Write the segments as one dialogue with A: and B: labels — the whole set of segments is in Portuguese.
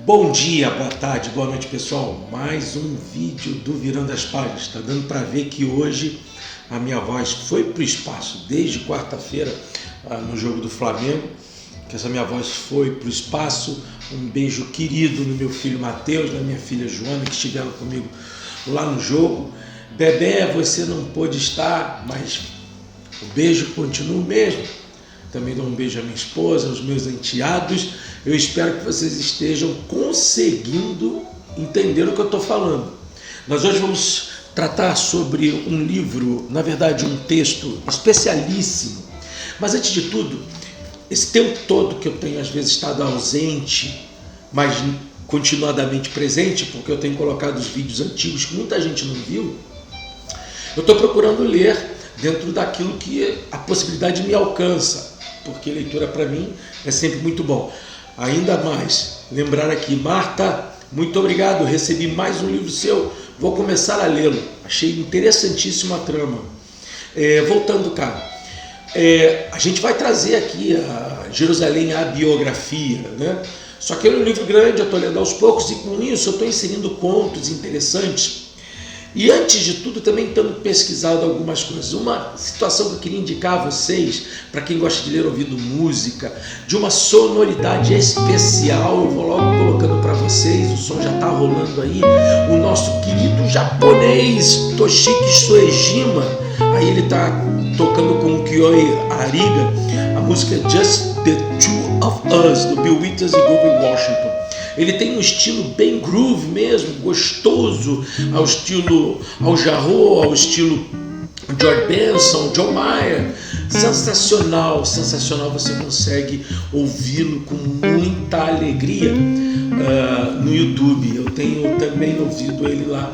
A: Bom dia, boa tarde, boa noite, pessoal. Mais um vídeo do Virando as Páginas. Tá dando para ver que hoje a minha voz foi para o espaço desde quarta-feira no jogo do Flamengo, que essa minha voz foi para o espaço. Um beijo querido no meu filho Matheus, na minha filha Joana, que estiveram comigo lá no jogo. Bebé, você não pôde estar, mas o beijo continua o mesmo. Também dou um beijo à minha esposa, aos meus enteados. Eu espero que vocês estejam conseguindo entender o que eu estou falando. Nós hoje vamos tratar sobre um livro, na verdade um texto especialíssimo. Mas antes de tudo, esse tempo todo que eu tenho às vezes estado ausente, mas continuadamente presente, porque eu tenho colocado os vídeos antigos que muita gente não viu, eu estou procurando ler dentro daquilo que a possibilidade me alcança, porque leitura para mim é sempre muito bom. Ainda mais, lembrar aqui, Marta, muito obrigado, recebi mais um livro seu, vou começar a lê-lo, achei interessantíssima a trama. Voltando cá, a gente vai trazer aqui a Jerusalém, a biografia, né? Só que é um livro grande, eu estou lendo aos poucos e com isso eu estou inserindo contos interessantes. E antes de tudo também estamos pesquisando algumas coisas. Uma situação que eu queria indicar a vocês, para quem gosta de ler ouvindo música, de uma sonoridade especial, eu vou logo colocando para vocês, o som já está rolando aí, o nosso querido japonês Toshiki Soejima, aí ele está tocando com o Kioi Ariga, a música Just the Two of Us, do Bill Withers e Grover Washington. Ele tem um estilo bem groove mesmo, gostoso, ao estilo Al Jarreau, ao estilo George Benson, John Mayer. Sensacional, sensacional, você consegue ouvi-lo com muita alegria no YouTube. Eu tenho também ouvido ele lá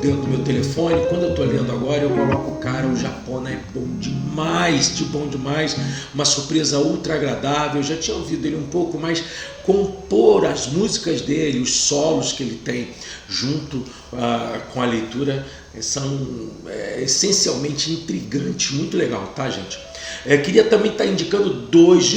A: dentro do meu telefone. Quando eu estou lendo agora, eu coloco o cara, o Japão é bom demais, uma surpresa ultra agradável. Eu já tinha ouvido ele um pouco, mas compor as músicas dele, os solos que ele tem junto com a leitura são essencialmente intrigantes, muito legal, tá, gente? Queria também estar indicando dois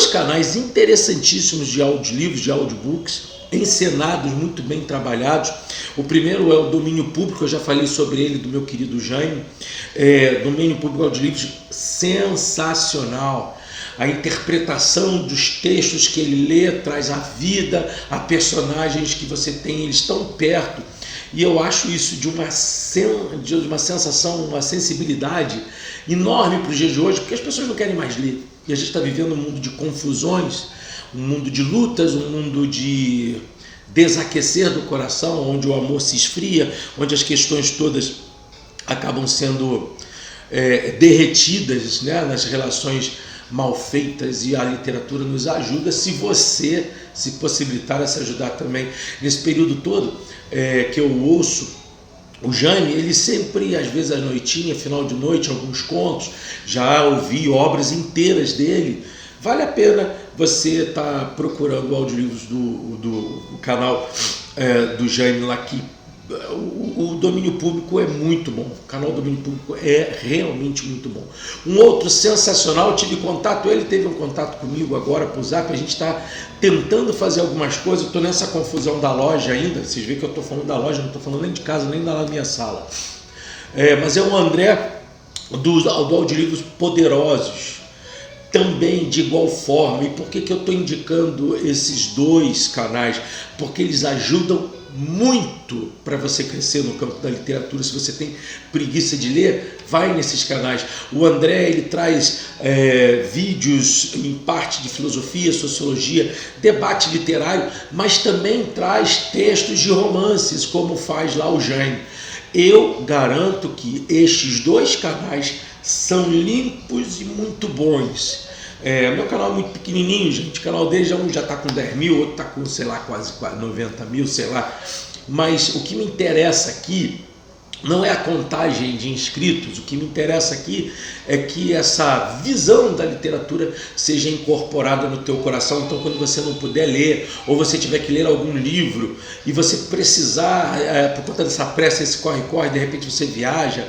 A: canais interessantíssimos de audiolivros, de audiobooks, encenados, muito bem trabalhados. O primeiro é o Domínio Público, eu já falei sobre ele, do meu querido Jaime. Domínio Público Audiolivros, sensacional. A interpretação dos textos que ele lê traz a vida, a personagens que você tem, eles estão perto. E eu acho isso de uma sensação, uma sensibilidade enorme para os dias de hoje, porque as pessoas não querem mais ler. E a gente está vivendo um mundo de confusões, um mundo de lutas, um mundo de desaquecer do coração, onde o amor se esfria, onde as questões todas acabam sendo derretidas, né, nas relações mal feitas, e a literatura nos ajuda, se você se possibilitar a se ajudar também. Nesse período todo que eu ouço o Jaime, ele sempre, às vezes à noitinha, final de noite, alguns contos, já ouvi obras inteiras dele. Vale a pena você estar procurando audiolivros do canal do Jaime lá, que o Domínio Público é muito bom. O canal Domínio Público é realmente muito bom. Um outro sensacional, eu tive contato, ele teve um contato comigo agora por Zap, a gente está tentando fazer algumas coisas, eu estou nessa confusão da loja ainda, vocês veem que eu estou falando da loja, não estou falando nem de casa, nem da minha sala. Mas é o André do Audiolivros Poderosos, também de igual forma. E por que eu estou indicando esses dois canais? Porque eles ajudam muito para você crescer no campo da literatura. Se você tem preguiça de ler, vai nesses canais. O André, ele traz vídeos em parte de filosofia, sociologia, debate literário, mas também traz textos de romances, como faz lá o Jaime. Eu garanto que estes dois canais são limpos e muito bons. Meu canal é muito pequenininho, gente. O canal dele já está com 10 mil, outro está com, sei lá, quase 90 mil, sei lá. mas o que me interessa aqui não é a contagem de inscritos, o que me interessa aqui é que essa visão da literatura seja incorporada no teu coração. Então, quando você não puder ler, ou você tiver que ler algum livro, e você precisar, por conta dessa pressa, esse corre-corre, de repente você viaja,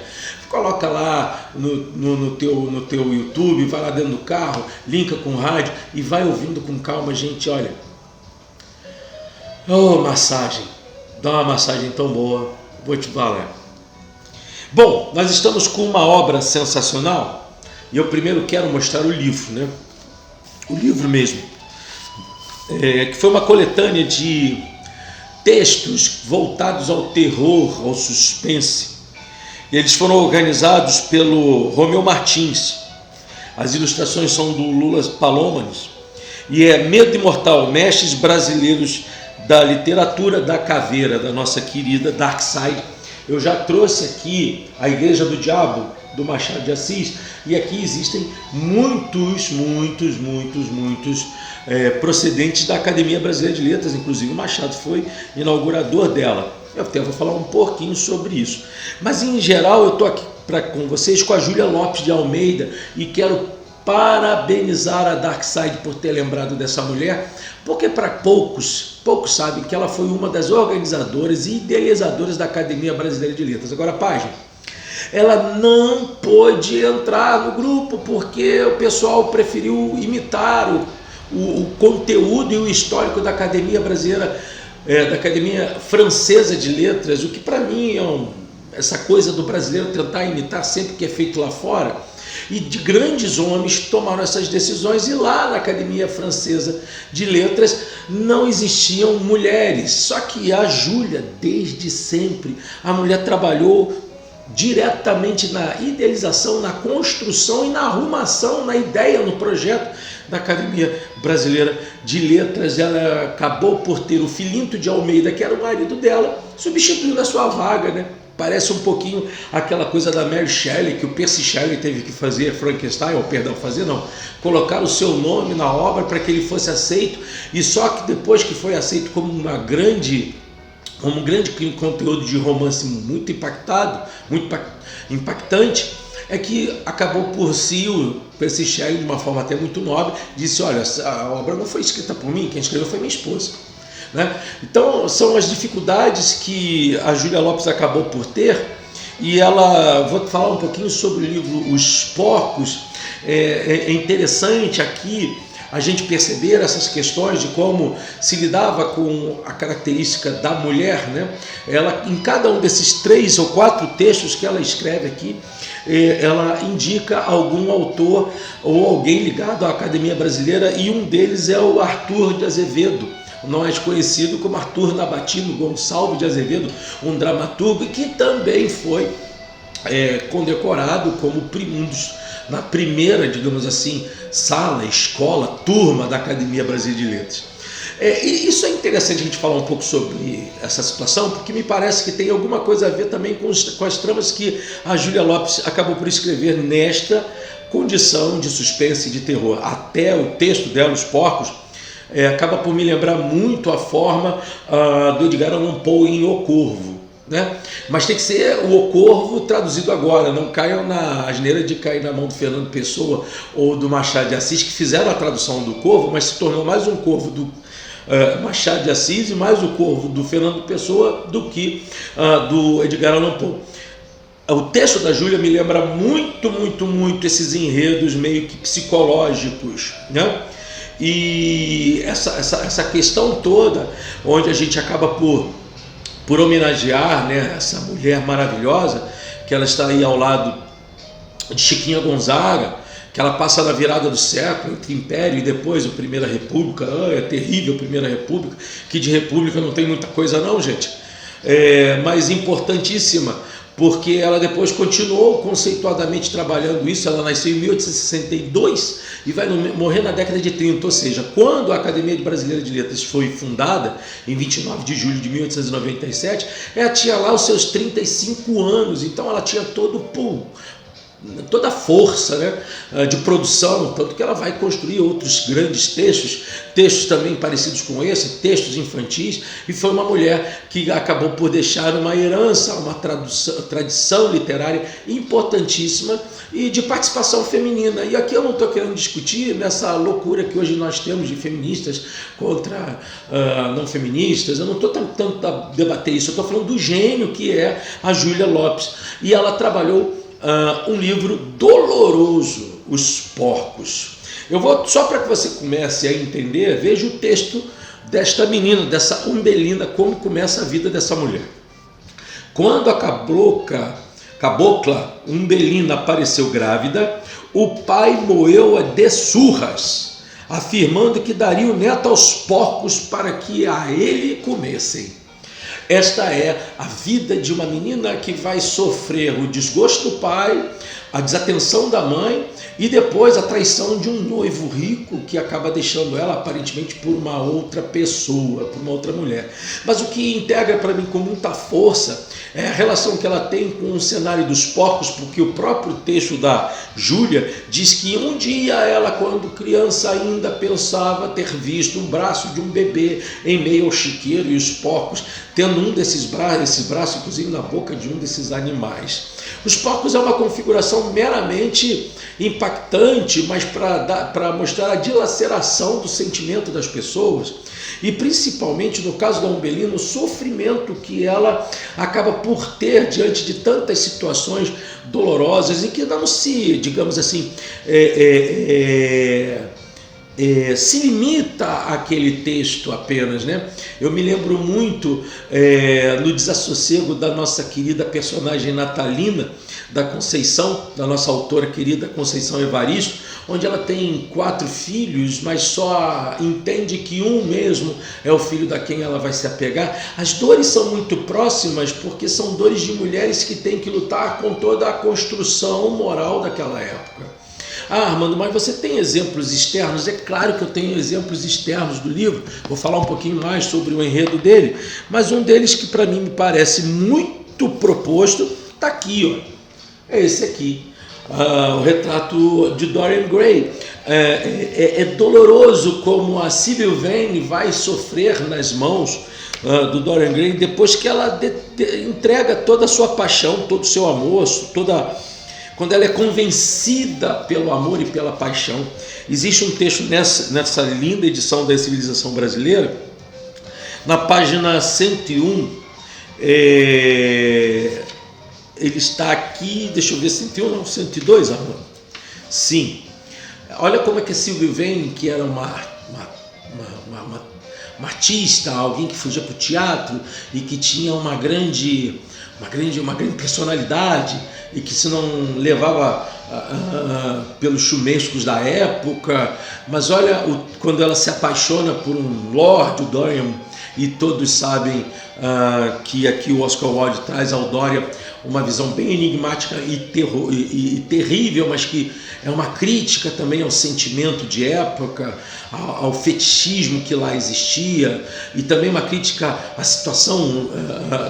A: coloca lá no teu YouTube, vai lá dentro do carro, linka com o rádio e vai ouvindo com calma. Gente, olha, massagem, dá uma massagem tão boa, vou te falar. Bom, nós estamos com uma obra sensacional e eu primeiro quero mostrar o livro, né? O livro mesmo, que foi uma coletânea de textos voltados ao terror, ao suspense. Eles foram organizados pelo Romeu Martins. As ilustrações são do Lula Palomares e é Medo Imortal, Mestres Brasileiros da Literatura da Caveira, da nossa querida Darkside. Eu já trouxe aqui a Igreja do Diabo, do Machado de Assis, e aqui existem muitos procedentes da Academia Brasileira de Letras, inclusive o Machado foi inaugurador dela. Eu até vou falar um pouquinho sobre isso. Mas em geral eu estou aqui com vocês com a Júlia Lopes de Almeida e quero parabenizar a Darkside por ter lembrado dessa mulher, porque para poucos sabem que ela foi uma das organizadoras e idealizadoras da Academia Brasileira de Letras. Agora, página, ela não pôde entrar no grupo porque o pessoal preferiu imitar o conteúdo e o histórico da Academia Brasileira, da Academia Francesa de Letras, o que para mim essa coisa do brasileiro tentar imitar sempre que é feito lá fora. E de grandes homens tomaram essas decisões, e lá na Academia Francesa de Letras não existiam mulheres. Só que a Júlia, desde sempre, a mulher trabalhou diretamente na idealização, na construção e na arrumação, na ideia, no projeto da Academia Brasileira de Letras. Ela acabou por ter o Filinto de Almeida, que era o marido dela, substituindo a sua vaga, né? Parece um pouquinho aquela coisa da Mary Shelley, que o Percy Shelley teve que fazer colocar o seu nome na obra para que ele fosse aceito, e só que depois que foi aceito como um grande conteúdo de romance muito impactante, é que acabou por si o Percy Shelley, de uma forma até muito nobre, disse: olha, a obra não foi escrita por mim, quem escreveu foi minha esposa. Então são as dificuldades que a Júlia Lopes acabou por ter, e vou falar um pouquinho sobre o livro Os Porcos. É interessante aqui a gente perceber essas questões de como se lidava com a característica da mulher, né? Ela, em cada um desses 3 ou 4 textos que ela escreve aqui, ela indica algum autor ou alguém ligado à Academia Brasileira, e um deles é o Arthur de Azevedo, mais conhecido como Arthur Nabatino Gonçalves de Azevedo, um dramaturgo que também foi condecorado como na primeira, digamos assim, sala, escola, turma da Academia Brasileira de Letras. E isso é interessante a gente falar um pouco sobre essa situação, porque me parece que tem alguma coisa a ver também com as tramas que a Júlia Lopes acabou por escrever nesta condição de suspense e de terror. Até o texto dela, Os Porcos, acaba por me lembrar muito a forma do Edgar Allan Poe em O Corvo, né? Mas tem que ser o Corvo traduzido agora, não caiam na asneira de cair na mão do Fernando Pessoa ou do Machado de Assis, que fizeram a tradução do Corvo, mas se tornou mais um Corvo do Machado de Assis e mais o Corvo do Fernando Pessoa do que do Edgar Allan Poe. O texto da Júlia me lembra muito esses enredos meio que psicológicos, né? E essa questão toda, onde a gente acaba por homenagear, né, essa mulher maravilhosa, que ela está aí ao lado de Chiquinha Gonzaga, que ela passa na virada do século, entre Império e depois a Primeira República. É terrível a Primeira República, que de república não tem muita coisa não, gente, mas importantíssima, porque ela depois continuou conceituadamente trabalhando isso. Ela nasceu em 1862 e vai morrer na década de 30, ou seja, quando a Academia Brasileira de Letras foi fundada, em 29 de julho de 1897, ela tinha lá os seus 35 anos, então ela tinha todo toda a força, né, de produção, tanto que ela vai construir outros grandes textos também parecidos com esse, textos infantis, e foi uma mulher que acabou por deixar uma herança, uma tradição literária importantíssima e de participação feminina. E aqui eu não estou querendo discutir nessa loucura que hoje nós temos de feministas contra não feministas, eu não estou tentando debater isso, eu estou falando do gênio que é a Júlia Lopes, e ela trabalhou um livro doloroso, Os Porcos. Eu vou, só para que você comece a entender, veja o texto desta menina, dessa Umbelina, como começa a vida dessa mulher. Quando a cabocla Umbelina apareceu grávida, o pai moeu-a de surras, afirmando que daria o neto aos porcos para que a ele comessem. Esta é a vida de uma menina que vai sofrer o desgosto do pai, a desatenção da mãe e depois a traição de um noivo rico que acaba deixando ela aparentemente por uma outra pessoa, por uma outra mulher. Mas o que integra para mim com muita força é a relação que ela tem com o cenário dos porcos, porque o próprio texto da Júlia diz que um dia ela, quando criança ainda, pensava ter visto um braço de um bebê em meio ao chiqueiro e os porcos tendo um desses braços, esse braço inclusive na boca de um desses animais. Os porcos é uma configuração meramente impactante, mas para mostrar a dilaceração do sentimento das pessoas e principalmente no caso da Umbelina, o sofrimento que ela acaba por ter diante de tantas situações dolorosas e que não se, digamos assim, se limita àquele texto apenas, né? Eu me lembro muito no Desassossego da nossa querida personagem natalina, da Conceição, da nossa autora querida Conceição Evaristo, onde ela tem 4 filhos, mas só entende que um mesmo é o filho da quem ela vai se apegar. As dores são muito próximas porque são dores de mulheres que têm que lutar com toda a construção moral daquela época. Ah, Armando, mas você tem exemplos externos? É claro que eu tenho exemplos externos do livro, vou falar um pouquinho mais sobre o enredo dele, mas um deles que para mim me parece muito proposto está aqui, ó. É esse aqui, o retrato de Dorian Gray. É doloroso como a Sybil Vane vai sofrer nas mãos do Dorian Gray depois que ela entrega toda a sua paixão, todo o seu amor, quando ela é convencida pelo amor e pela paixão. Existe um texto nessa linda edição da Civilização Brasileira, na página 101, ele está aqui, deixa eu ver, 101 não, 102, Armando? Sim. Olha como é que a Sybil Vane, que era uma artista, alguém que fugia para o teatro e que tinha uma grande personalidade e que se não levava pelos chumescos da época, mas olha quando ela se apaixona por um Lord, o Dorian, e todos sabem que aqui o Oscar Wilde traz ao Dorian uma visão bem enigmática e terrível, mas que é uma crítica também ao sentimento de época, ao fetichismo que lá existia, e também uma crítica à situação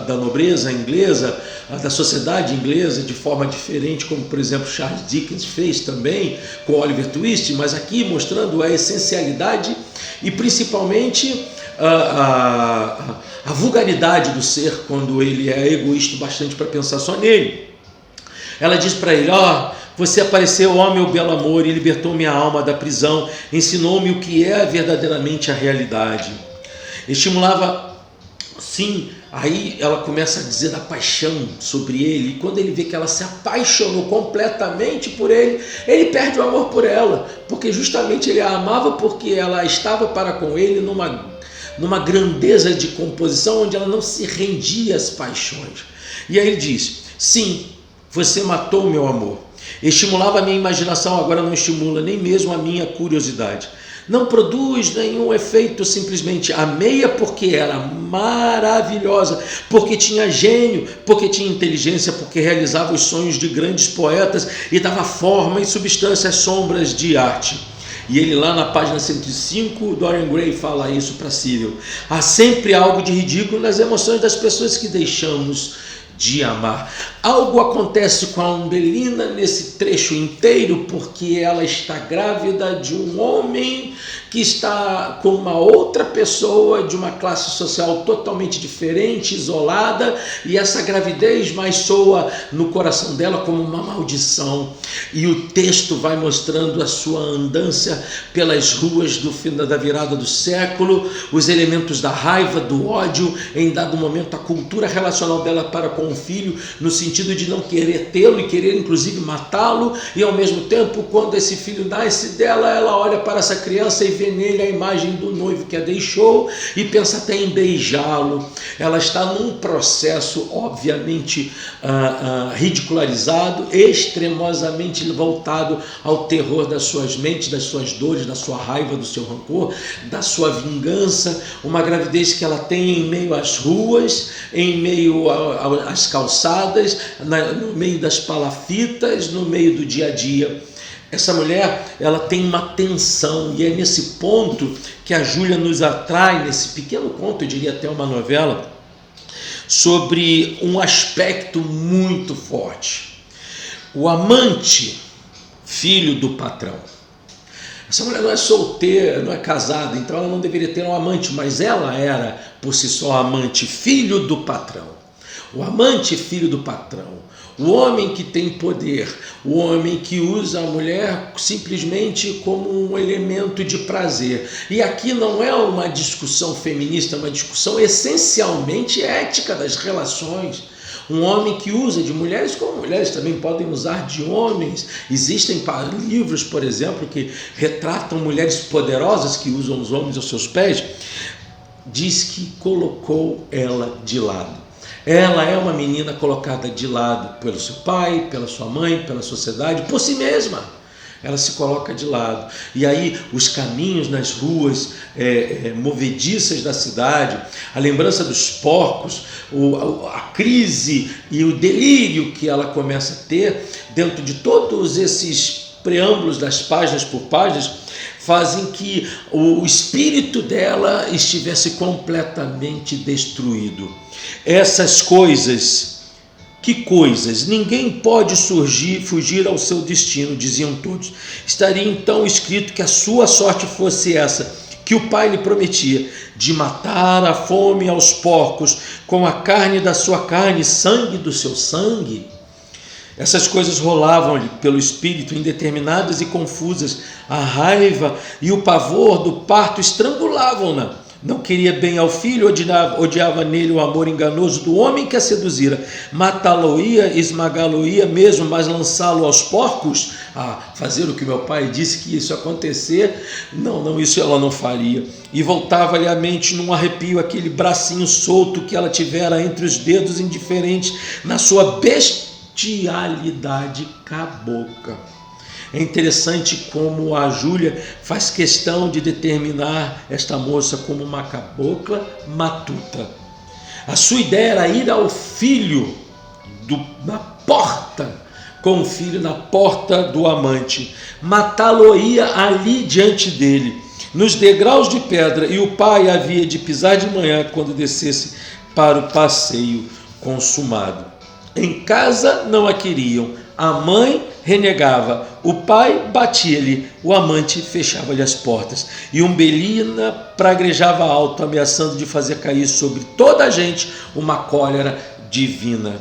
A: da nobreza inglesa, da sociedade inglesa, de forma diferente, como por exemplo Charles Dickens fez também com Oliver Twist, mas aqui mostrando a essencialidade e principalmente a vulgaridade do ser quando ele é egoísta bastante para pensar só nele. Ela diz para ele: você apareceu, ó meu belo amor, e libertou minha alma da prisão, ensinou-me o que é verdadeiramente a realidade. Estimulava, sim, aí ela começa a dizer da paixão sobre ele, e quando ele vê que ela se apaixonou completamente por ele, ele perde o amor por ela, porque justamente ele a amava porque ela estava para com ele numa grandeza de composição onde ela não se rendia às paixões. E aí ele diz: sim, você matou o meu amor. Estimulava a minha imaginação, agora não estimula nem mesmo a minha curiosidade. Não produz nenhum efeito, simplesmente amei-a porque era maravilhosa, porque tinha gênio, porque tinha inteligência, porque realizava os sonhos de grandes poetas e dava forma e substância às sombras de arte. E ele lá na página 105, Dorian Gray fala isso para Sybil. Há sempre algo de ridículo nas emoções das pessoas que deixamos de amar. Algo acontece com a Umbelina nesse trecho inteiro, porque ela está grávida de um homem que está com uma outra pessoa de uma classe social totalmente diferente, isolada, e essa gravidez mais soa no coração dela como uma maldição. E o texto vai mostrando a sua andança pelas ruas do final da virada do século, os elementos da raiva, do ódio, em dado momento a cultura relacional dela para com o filho, no sentido de não querer tê-lo e querer inclusive matá-lo, e ao mesmo tempo, quando esse filho nasce dela, ela olha para essa criança e vê nele a imagem do noivo que a deixou e pensa até em beijá-lo. Ela está num processo obviamente ridicularizado, extremosamente voltado ao terror das suas mentes, das suas dores, da sua raiva, do seu rancor, da sua vingança, uma gravidez que ela tem em meio às ruas, em meio às calçadas, no meio das palafitas, no meio do dia a dia. Essa mulher, ela tem uma tensão, e é nesse ponto que a Júlia nos atrai, nesse pequeno conto, eu diria até uma novela, sobre um aspecto muito forte. O amante, filho do patrão. Essa mulher não é solteira, não é casada, então ela não deveria ter um amante, mas ela era, por si só, amante, filho do patrão. O amante, filho do patrão. O homem que tem poder, o homem que usa a mulher simplesmente como um elemento de prazer. E aqui não é uma discussão feminista, é uma discussão essencialmente ética das relações. Um homem que usa de mulheres, como mulheres também podem usar de homens. Existem livros, por exemplo, que retratam mulheres poderosas que usam os homens aos seus pés. Diz que colocou ela de lado. Ela é uma menina colocada de lado pelo seu pai, pela sua mãe, pela sociedade, por si mesma. Ela se coloca de lado. E aí os caminhos nas ruas movediças da cidade, a lembrança dos porcos, a crise e o delírio que ela começa a ter dentro de todos esses preâmbulos das páginas por páginas, fazem que o espírito dela estivesse completamente destruído. Essas coisas, que coisas? Ninguém pode fugir ao seu destino, diziam todos. Estaria então escrito que a sua sorte fosse essa, que o pai lhe prometia, de matar a fome aos porcos, com a carne da sua carne, sangue do seu sangue. Essas coisas rolavam-lhe pelo espírito, indeterminadas e confusas. A raiva e o pavor do parto estrangulavam-na. Não queria bem ao filho, odiava nele o amor enganoso do homem que a seduzira. Matá-lo-ia, esmagá-lo-ia mesmo, mas lançá-lo aos porcos? Fazer o que meu pai disse que isso ia acontecer? Não, isso ela não faria. E voltava-lhe à mente num arrepio aquele bracinho solto que ela tivera entre os dedos indiferentes na sua bestialidade cabocla. É interessante como a Júlia faz questão de determinar esta moça como uma cabocla matuta. A sua ideia era ir ao filho na porta, com o filho na porta do amante, matá-lo-ia ali diante dele, nos degraus de pedra, e o pai havia de pisar de manhã quando descesse para o passeio consumado. Em casa não a queriam, a mãe renegava, o pai batia-lhe, o amante fechava-lhe as portas, e Umbelina praguejava alto, ameaçando de fazer cair sobre toda a gente uma cólera divina.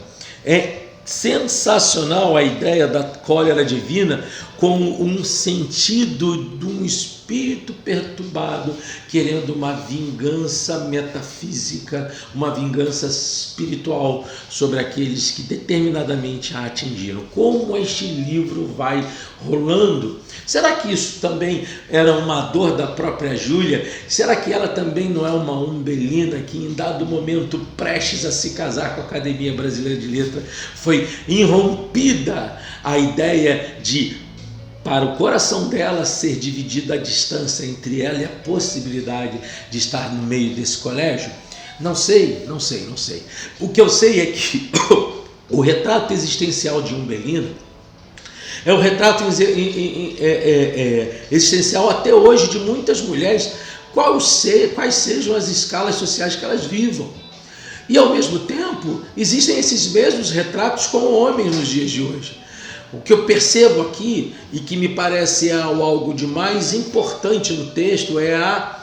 A: É sensacional a ideia da cólera divina como um sentido de um espírito perturbado querendo uma vingança metafísica, uma vingança espiritual sobre aqueles que determinadamente a atingiram. Como este livro vai rolando? Será que isso também era uma dor da própria Júlia? Será que ela também não é uma Umbelina que em dado momento, prestes a se casar com a Academia Brasileira de Letras, foi irrompida a ideia de, para o coração dela, ser dividida a distância entre ela e a possibilidade de estar no meio desse colégio? Não sei. O que eu sei é que o retrato existencial de Umbelina é o retrato existencial até hoje de muitas mulheres, quais sejam as escalas sociais que elas vivam. E ao mesmo tempo, existem esses mesmos retratos com homens nos dias de hoje. O que eu percebo aqui, e que me parece algo de mais importante no texto, é a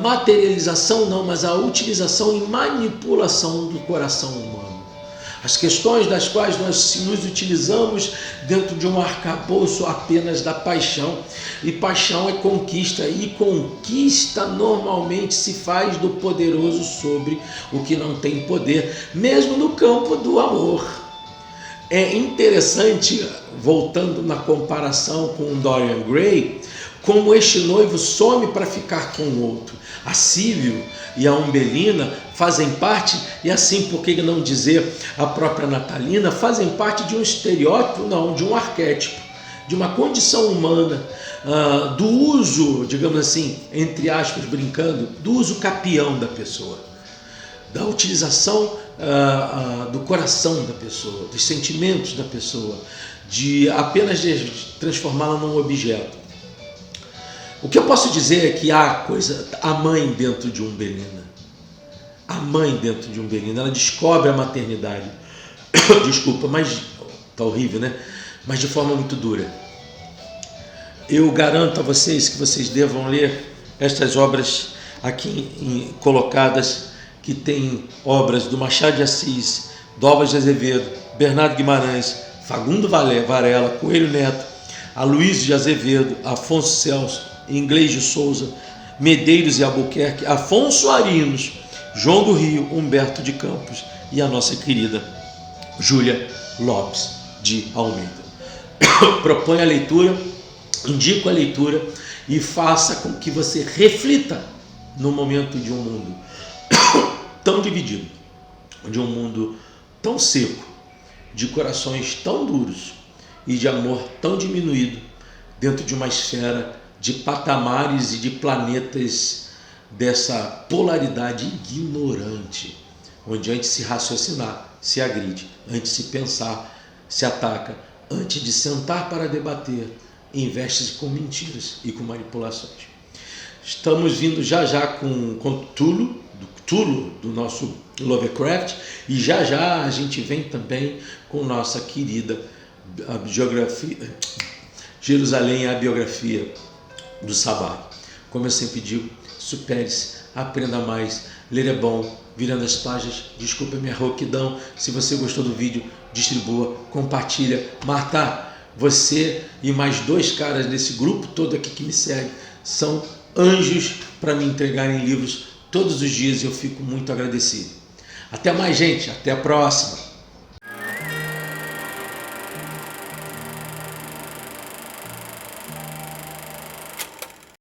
A: materialização, não, mas a utilização e manipulação do coração humano. As questões das quais nós nos utilizamos dentro de um arcabouço apenas da paixão. E paixão é conquista, e conquista normalmente se faz do poderoso sobre o que não tem poder, mesmo no campo do amor. É interessante, voltando na comparação com Dorian Gray, como este noivo some para ficar com o outro. A Cívio e a Umbelina fazem parte, e assim por que não dizer a própria Natalina, fazem parte de um estereótipo, não, de um arquétipo, de uma condição humana, do uso, digamos assim, entre aspas, brincando, do uso capião da pessoa, da utilização do coração da pessoa, dos sentimentos da pessoa, de apenas de transformá-la num objeto. O que eu posso dizer é que há a mãe dentro de Umbelina. A mãe dentro de Umbelina, ela descobre a maternidade. Desculpa, mas tá horrível, né? Mas de forma muito dura. Eu garanto a vocês que vocês devam ler estas obras aqui colocadas, que tem obras do Machado de Assis, Dovas de Azevedo, Bernardo Guimarães, Fagundo Varela, Coelho Neto, Aloysio de Azevedo, Afonso Celso, Inglês de Souza, Medeiros e Albuquerque, Afonso Arinos, João do Rio, Humberto de Campos e a nossa querida Júlia Lopes de Almeida. Proponho a leitura, indico a leitura e faça com que você reflita no momento de um mundo tão dividido, de um mundo tão seco, de corações tão duros e de amor tão diminuído, dentro de uma esfera de patamares e de planetas dessa polaridade ignorante, onde antes de se raciocinar, se agride, antes de se pensar, se ataca, antes de sentar para debater, investe-se com mentiras e com manipulações. Estamos vindo já com Cthulhu, do nosso Lovecraft, e já a gente vem também com nossa querida biografia, Jerusalém, a biografia do Sabá. Como eu sempre digo, supere-se, aprenda mais, ler é bom, virando as páginas, desculpa a minha rouquidão, se você gostou do vídeo, distribua, compartilha. Marta, você e mais 2 caras nesse grupo todo aqui que me segue são anjos para me entregarem livros todos os dias, e eu fico muito agradecido. Até mais, gente, até a próxima.